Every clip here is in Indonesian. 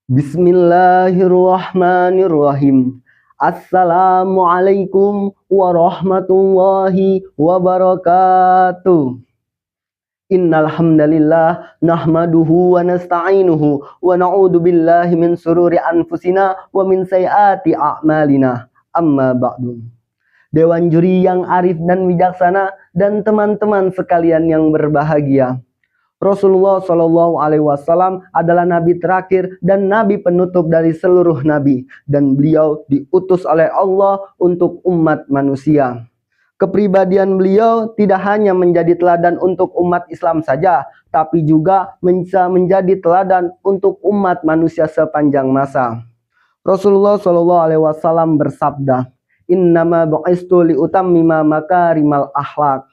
Bismillahirrahmanirrahim. Assalamualaikum warahmatullahi wabarakatuh. Innal hamdalillah nahmaduhu wa nasta'inuhu wa na'udzu billahi min sururi anfusina wa min sayyiati a'malina. Amma ba'du. Dewan juri yang arif dan bijaksana dan teman-teman sekalian yang berbahagia. Rasulullah Shallallahu Alaihi Wasallam adalah nabi terakhir dan nabi penutup dari seluruh nabi, dan beliau diutus oleh Allah untuk umat manusia. Kepribadian beliau tidak hanya menjadi teladan untuk umat Islam saja, tapi juga bisa menjadi teladan untuk umat manusia sepanjang masa. Rasulullah Shallallahu Alaihi Wasallam bersabda, "Innama bu'istu liutammima makarimal akhlak."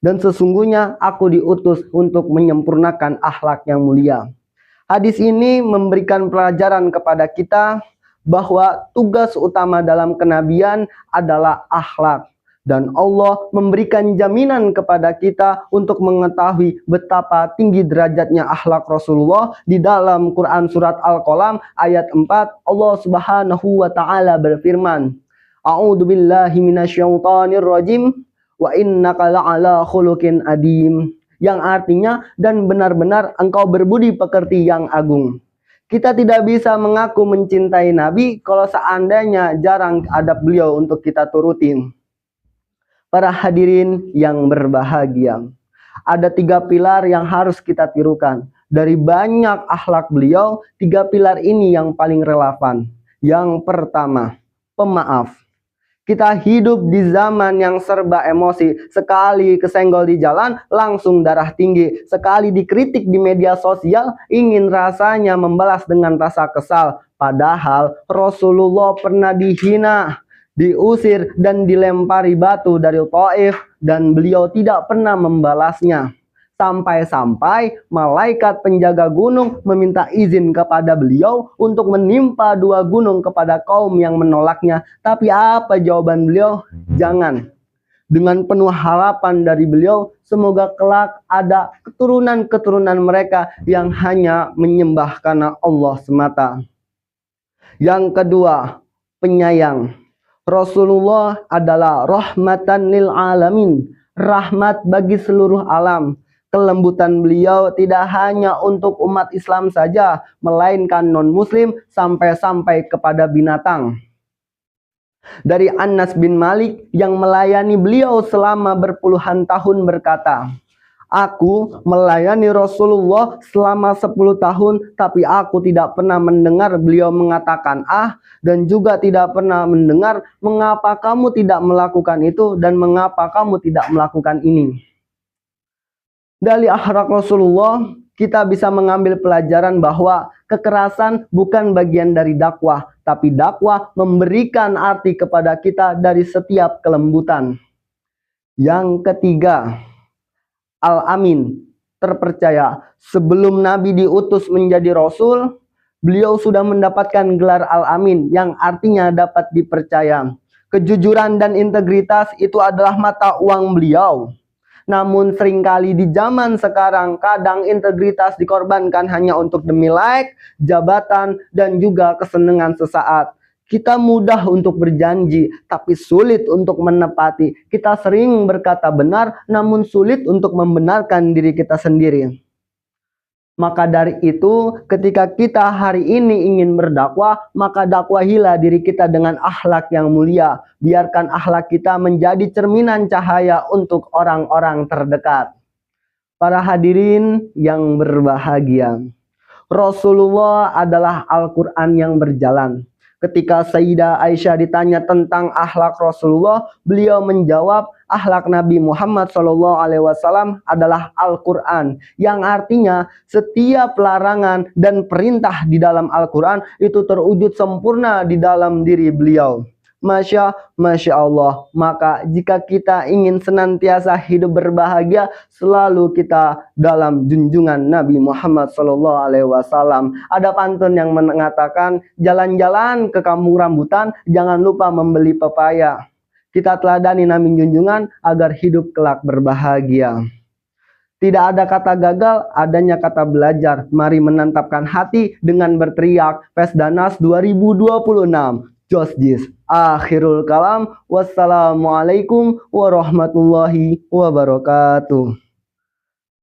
Dan sesungguhnya aku diutus untuk menyempurnakan akhlak yang mulia. Hadis ini memberikan pelajaran kepada kita bahwa tugas utama dalam kenabian adalah akhlak. Dan Allah memberikan jaminan kepada kita untuk mengetahui betapa tinggi derajatnya akhlak Rasulullah. Di dalam Quran surat Al-Qalam ayat 4, Allah Subhanahu wa taala berfirman, "A'udzubillahi minasyaitonirrajim. Wa innaka la'ala khuluqin adim," yang artinya dan benar-benar engkau berbudi pekerti yang agung. Kita tidak bisa mengaku mencintai Nabi kalau seandainya jarang adab beliau untuk kita turutin. Para hadirin yang berbahagia, ada 3 pilar yang harus kita tirukan. Dari banyak akhlak beliau, 3 pilar ini yang paling relevan. Yang pertama, pemaaf. Kita hidup di zaman yang serba emosi. Sekali kesenggol di jalan, langsung darah tinggi. Sekali dikritik di media sosial, ingin rasanya membalas dengan rasa kesal. Padahal Rasulullah pernah dihina, diusir, dan dilempari batu dari Thaif, dan beliau tidak pernah membalasnya. Sampai-sampai malaikat penjaga gunung meminta izin kepada beliau untuk menimpa 2 gunung kepada kaum yang menolaknya. Tapi apa jawaban beliau? Jangan. Dengan penuh harapan dari beliau, semoga kelak ada keturunan-keturunan mereka yang hanya menyembah karena Allah semata. Yang kedua, penyayang. Rasulullah adalah rahmatan lil alamin, rahmat bagi seluruh alam. Kelembutan beliau tidak hanya untuk umat Islam saja, melainkan non-muslim sampai-sampai kepada binatang. Dari Anas bin Malik yang melayani beliau selama berpuluhan tahun berkata, "Aku melayani Rasulullah selama 10 tahun, tapi aku tidak pernah mendengar beliau mengatakan dan juga tidak pernah mendengar mengapa kamu tidak melakukan itu dan mengapa kamu tidak melakukan ini." Dari akhlak Rasulullah, kita bisa mengambil pelajaran bahwa kekerasan bukan bagian dari dakwah, tapi dakwah memberikan arti kepada kita dari setiap kelembutan. Yang ketiga, Al-Amin, terpercaya. Sebelum Nabi diutus menjadi Rasul, beliau sudah mendapatkan gelar Al-Amin, yang artinya dapat dipercaya. Kejujuran dan integritas itu adalah mata uang beliau. Namun seringkali di zaman sekarang, kadang integritas dikorbankan hanya untuk demi like, jabatan, dan juga kesenangan sesaat. Kita mudah untuk berjanji, tapi sulit untuk menepati. Kita sering berkata benar, namun sulit untuk membenarkan diri kita sendiri. Maka dari itu, ketika kita hari ini ingin berdakwah, maka dakwahilah diri kita dengan akhlak yang mulia. Biarkan akhlak kita menjadi cerminan cahaya untuk orang-orang terdekat. Para hadirin yang berbahagia, Rasulullah adalah Al-Quran yang berjalan. Ketika Sayyidah Aisyah ditanya tentang akhlak Rasulullah, beliau menjawab, akhlak Nabi Muhammad SAW adalah Al-Quran, yang artinya setiap larangan dan perintah di dalam Al-Quran itu terwujud sempurna di dalam diri beliau. Masya Allah. Maka jika kita ingin senantiasa hidup berbahagia, selalu kita dalam junjungan Nabi Muhammad SAW. Ada pantun yang mengatakan, jalan-jalan ke kampung rambutan, jangan lupa membeli pepaya. Kita teladani Nabi junjungan agar hidup kelak berbahagia. Tidak ada kata gagal, adanya kata belajar. Mari menantapkan hati dengan berteriak Pesdanas 2026. Josjis. Akhirul kalam. Wassalamualaikum warahmatullahi wabarakatuh.